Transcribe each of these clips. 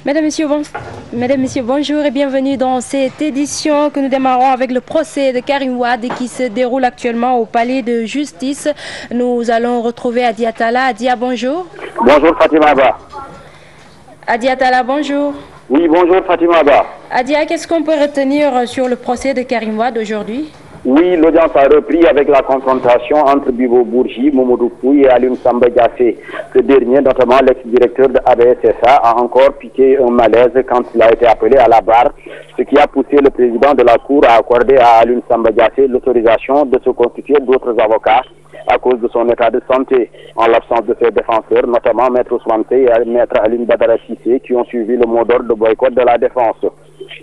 Mesdames, Messieurs, bonjour et bienvenue dans cette édition que nous démarrons avec le procès de Karim Wade qui se déroule actuellement au palais de justice. Nous allons retrouver Adia Talla. Adia, bonjour. Bonjour Fatima Abba. Adia Talla, bonjour. Oui, bonjour Fatima Abba. Adia, qu'est-ce qu'on peut retenir sur le procès de Karim Wade aujourd'hui? Oui, l'audience a repris avec la confrontation entre Bibo Bourgi, Momodou Pouy et Alioune Samba Diassé. Ce dernier, notamment l'ex-directeur de ABSSA, a encore piqué un malaise quand il a été appelé à la barre, ce qui a poussé le président de la Cour à accorder à Alioune Samba Diassé l'autorisation de se constituer d'autres avocats à cause de son état de santé, en l'absence de ses défenseurs, notamment Maître Ousmane Seye et Maître Aline Badara Cissé, qui ont suivi le mot d'ordre de boycott de la défense.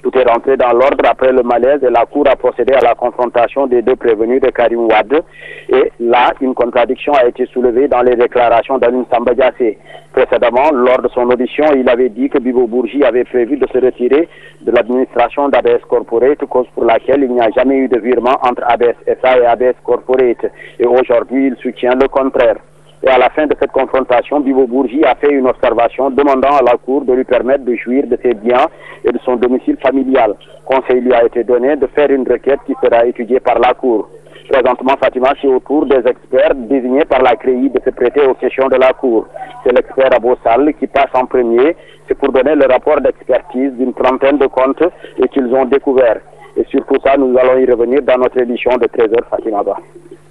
Tout est rentré dans l'ordre après le malaise et la Cour a procédé à la confrontation des deux prévenus de Karim Wade. Et là, une contradiction a été soulevée dans les déclarations d'Alioune Samba Diassé. Précédemment, lors de son audition, il avait dit que Bibo Bourgi avait prévu de se retirer de l'administration d'ABS Corporate, cause pour laquelle il n'y a jamais eu de virement entre ABS SA et ABS Corporate. Et aujourd'hui, il soutient le contraire. Et à la fin de cette confrontation, Bibo Bourgi a fait une observation demandant à la Cour de lui permettre de jouir de ses biens et de son domicile familial. Conseil lui a été donné de faire une requête qui sera étudiée par la Cour. Présentement, Fatima, c'est au tour des experts désignés par la CREI de se prêter aux questions de la Cour. C'est l'expert Abo Sall qui passe en premier. C'est pour donner le rapport d'expertise d'une trentaine de comptes et qu'ils ont découvert. Et sur tout ça, nous allons y revenir dans notre édition de 13h, Fatima Ba.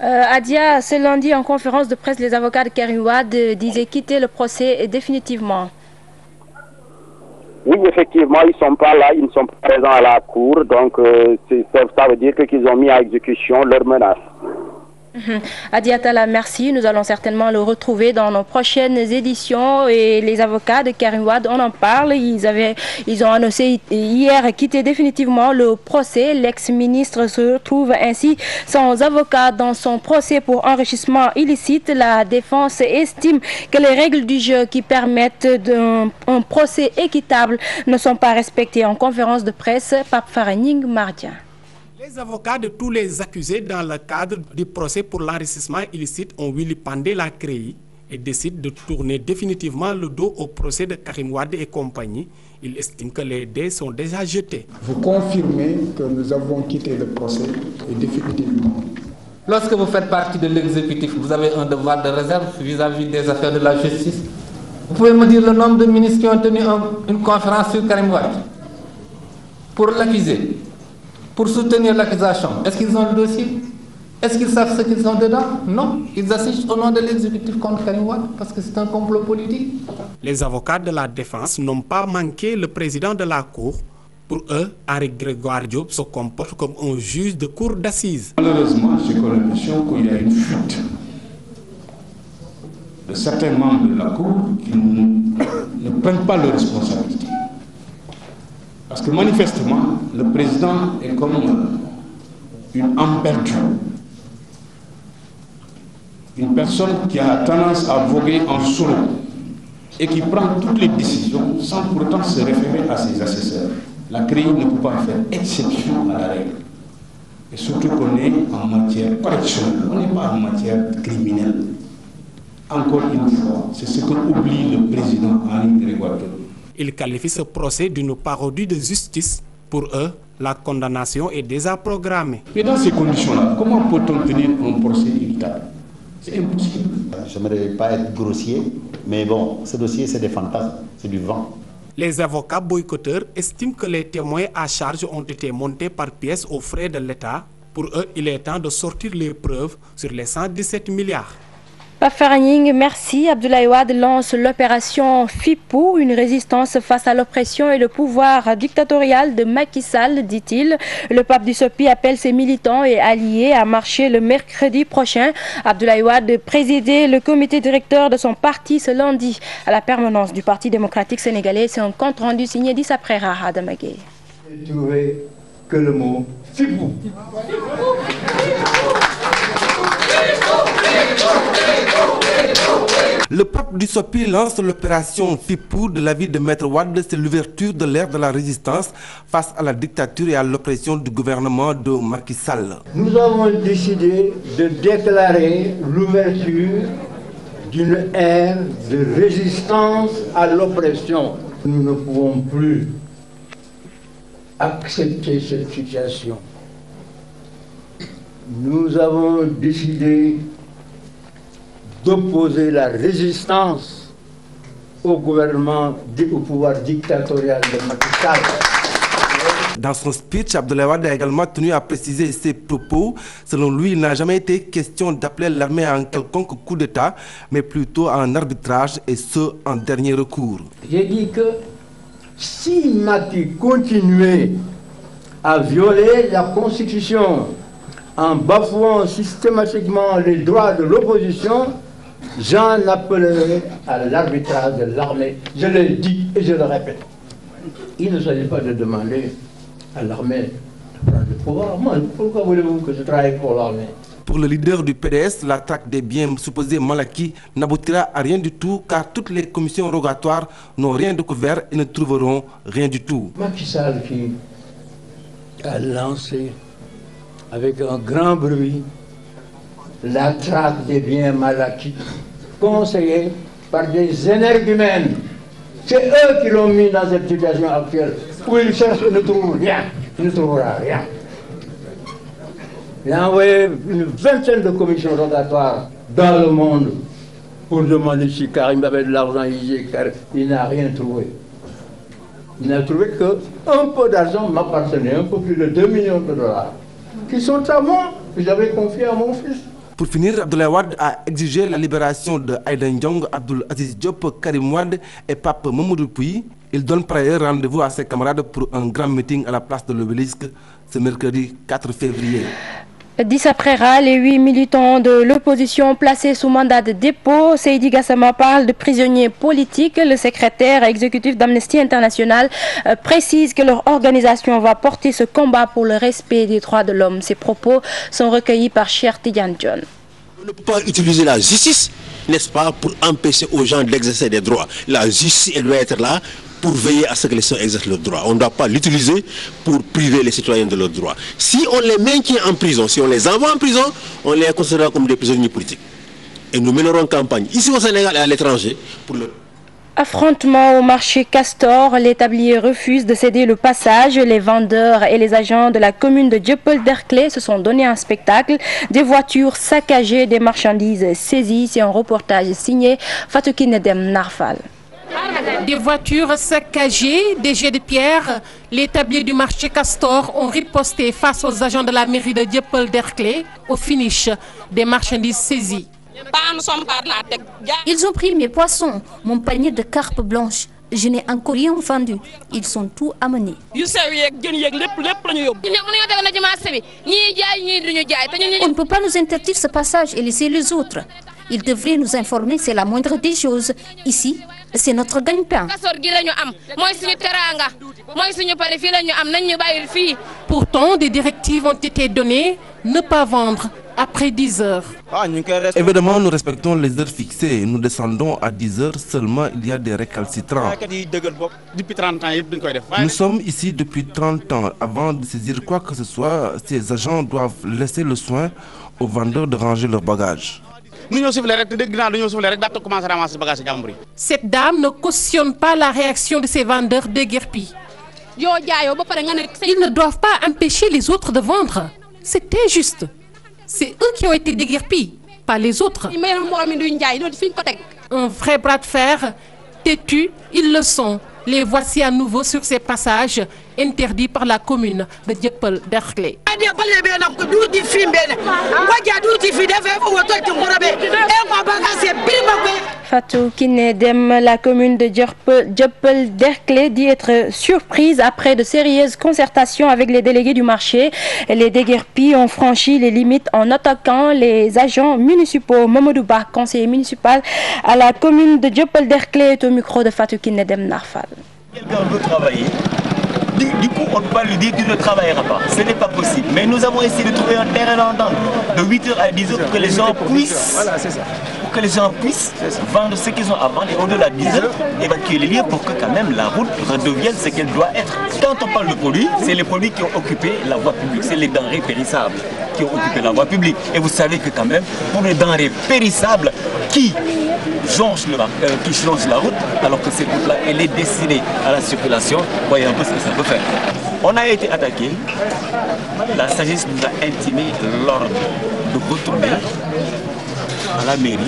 Adia, ce lundi, en conférence de presse, les avocats de Karim Wade disaient quitter le procès définitivement. Oui, effectivement, ils ne sont pas là, ils ne sont pas présents à la Cour, donc ça veut dire qu'ils ont mis à exécution leurs menaces. Adia Talla, merci. Nous allons certainement le retrouver dans nos prochaines éditions. Et les avocats de Karim Wade, on en parle. Ils ont annoncé hier quitter définitivement le procès. L'ex-ministre se retrouve ainsi sans avocat dans son procès pour enrichissement illicite. La défense estime que les règles du jeu qui permettent un procès équitable ne sont pas respectées. En conférence de presse, Pape Faraning Mardia. Les avocats de tous les accusés dans le cadre du procès pour l'enrichissement illicite ont vilipendé la CREI et décident de tourner définitivement le dos au procès de Karim Wade et compagnie. Ils estiment que les dés sont déjà jetés. Vous confirmez que nous avons quitté le procès et définitivement. Lorsque vous faites partie de l'exécutif, vous avez un devoir de réserve vis-à-vis des affaires de la justice. Vous pouvez me dire le nombre de ministres qui ont tenu une conférence sur Karim Wade pour l'accuser, pour soutenir l'accusation. Est-ce qu'ils ont le dossier? Est-ce qu'ils savent ce qu'ils ont dedans? Non. Ils assistent au nom de l'exécutif contre Karim Wade parce que c'est un complot politique. Les avocats de la défense n'ont pas manqué le président de la Cour. Pour eux, Henri Grégoire Diop se comporte comme un juge de cour d'assises. Malheureusement, j'ai l'impression qu'il y a une fuite de certains membres de la Cour qui ne prennent pas leurs responsabilités. Parce que manifestement, le président est comme une âme perdue. Une personne qui a tendance à voguer en solo et qui prend toutes les décisions sans pourtant se référer à ses assesseurs. La CREI ne peut pas faire exception à la règle. Et surtout qu'on est en matière correctionnelle, on n'est pas en matière criminelle. Encore une fois, c'est ce que oublie le président Henri Grégoire Diop. Ils qualifient ce procès d'une parodie de justice. Pour eux, la condamnation est déjà programmée. Mais dans ces conditions-là, comment peut-on tenir un procès équitable? C'est impossible. Je n'aimerais pas être grossier, mais bon, ce dossier, c'est des fantasmes, c'est du vent. Les avocats boycotteurs estiment que les témoins à charge ont été montés par pièces aux frais de l'État. Pour eux, il est temps de sortir les preuves sur les 117 milliards. Pape Faraning, merci. Abdoulaye Wade lance l'opération FIPOU, une résistance face à l'oppression et le pouvoir dictatorial de Macky Sall, dit-il. Le pape du Sopi appelle ses militants et alliés à marcher le mercredi prochain. Abdoulaye Wade présidait le comité directeur de son parti ce lundi à la permanence du Parti démocratique sénégalais. C'est un compte rendu signé d'Issa Prera à Adamagué. J'ai trouvé que le mot FIPOU. Le pape du Sopi lance l'opération FIPOU de la ville de Maître Wade. C'est l'ouverture de l'ère de la résistance face à la dictature et à l'oppression du gouvernement de Macky Sall. Nous avons décidé de déclarer l'ouverture d'une ère de résistance à l'oppression. Nous ne pouvons plus accepter cette situation. Nous avons décidé d'opposer la résistance au gouvernement, au pouvoir dictatorial de Macky Sall. Dans son speech, Abdoulaye Wade a également tenu à préciser ses propos. Selon lui, il n'a jamais été question d'appeler l'armée à un quelconque coup d'État, mais plutôt à un arbitrage, et ce, en dernier recours. J'ai dit que si Macky continuait à violer la Constitution en bafouant systématiquement les droits de l'opposition, j'en appellerai à l'arbitrage de l'armée. Je le dis et je le répète. Il ne s'agit pas de demander à l'armée de prendre le pouvoir. Moi, pourquoi voulez-vous que je travaille pour l'armée? Pour le leader du PDS, la traque des biens supposés mal acquis n'aboutira à rien du tout, car toutes les commissions rogatoires n'ont rien découvert et ne trouveront rien du tout. Macky Sall qui a lancé avec un grand bruit la traque des biens mal acquis, conseillée par des énergumènes. C'est eux qui l'ont mis dans cette situation actuelle où ils cherchent et ne trouvent rien. Il ne trouvera rien. Il a envoyé une vingtaine de commissions rogatoires dans le monde pour demander si Karim avait de l'argent. Il n'a rien trouvé. Il n'a trouvé qu'un peu d'argent m'appartenait, un peu plus de 2 millions de dollars, qui sont à moi, que j'avais confié à mon fils. Pour finir, Abdoulaye Wade a exigé la libération de Aïda Ndiong, Abdoul Aziz Diop, Karim Wade et Pape Mamadou Pouy. Il donne par ailleurs rendez-vous à ses camarades pour un grand meeting à la place de l'Obélisque ce mercredi 4 février. 10 après les 8 militants de l'opposition placés sous mandat de dépôt. Seydi Gassama parle de prisonniers politiques. Le secrétaire exécutif d'Amnesty International précise que leur organisation va porter ce combat pour le respect des droits de l'homme. Ces propos sont recueillis par Cheikh Tidiane Dione. On ne peut pas utiliser la justice, n'est-ce pas, pour empêcher aux gens d'exercer des droits. La justice, elle doit être là pour veiller à ce que les citoyens exercent leurs droits. On ne doit pas l'utiliser pour priver les citoyens de leurs droits. Si on les maintient en prison, si on les envoie en prison, on les considérera comme des prisonniers politiques. Et nous mènerons campagne ici au Sénégal et à l'étranger pour le... Affrontement au marché Castor, les tabliers refusent de céder le passage. Les vendeurs et les agents de la commune de Dieuppeul-Derklé se sont donné un spectacle. Des voitures saccagées, des marchandises saisies. C'est un reportage signé Fatou Kinedem Narfal. Des voitures saccagées, des jets de pierre. Les tabliers du marché Castor ont riposté face aux agents de la mairie de Dieuppeul-Derklé. Au finish, des marchandises saisies. Ils ont pris mes poissons, mon panier de carpes blanches. Je n'ai encore rien vendu. Ils sont tout amenés. On ne peut pas nous interdire ce passage et laisser les autres. Ils devraient nous informer, c'est la moindre des choses. Ici, c'est notre gagne-pain. Pourtant, des directives ont été données, ne pas vendre après 10 heures. Évidemment, nous respectons les heures fixées. Nous descendons à 10 heures, seulement il y a des récalcitrants. Nous sommes ici depuis 30 ans. Avant de saisir quoi que ce soit, ces agents doivent laisser le soin aux vendeurs de ranger leurs bagages. Cette dame ne cautionne pas la réaction de ces vendeurs déguerpis. Ils ne doivent pas empêcher les autres de vendre. C'est injuste. C'est eux qui ont été déguerpis, pas les autres. Un vrai bras de fer, têtu, ils le sont. Les voici à nouveau sur ces passages interdits par la commune de Dieuppeul-Derklé. Fatou Kinedem, la commune de Dieuppeul-Derklé dit être surprise après de sérieuses concertations avec les délégués du marché. Les déguerpis ont franchi les limites en attaquant les agents municipaux. Mamadou Ba, conseiller municipal à la commune de Dieuppeul-Derklé, est au micro de Fatou Kinedem Narfal. Quelqu'un veut travailler. Du coup, on ne peut pas lui dire qu'il ne travaillera pas. Ce n'est pas possible. Mais nous avons essayé de trouver un terrain d'entente de 8h à 10h pour que les gens puissent que les gens puissent vendre ce qu'ils ont à vendre et au-delà de 10 heures, évacuer les lieux pour que quand même la route redevienne ce qu'elle doit être. Quand on parle de produits, c'est les produits qui ont occupé la voie publique, c'est les denrées périssables qui ont occupé la voie publique. Et vous savez que quand même, pour les denrées périssables qui jonchent la route, alors que cette route-là, elle est destinée à la circulation, voyez un peu ce que ça peut faire. On a été attaqué, la sagesse nous a intimé l'ordre de retourner à la mairie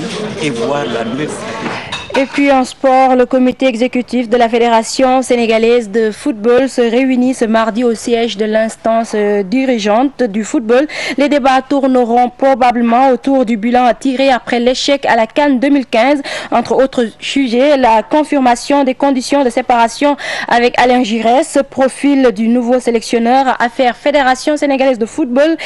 et voir la nouvelle stratégie. Et puis en sport, le comité exécutif de la Fédération sénégalaise de football se réunit ce mardi au siège de l'instance dirigeante du football. Les débats tourneront probablement autour du bilan tiré après l'échec à la CAN 2015. Entre autres sujets, la confirmation des conditions de séparation avec Alain Giresse, profil du nouveau sélectionneur, affaire Fédération sénégalaise de football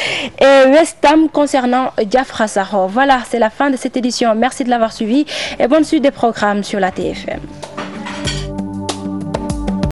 et West Ham concernant Diafra Sakho. Voilà, c'est la fin de cette édition. Merci de l'avoir suivi et bonne suite des programmes sur la TFM.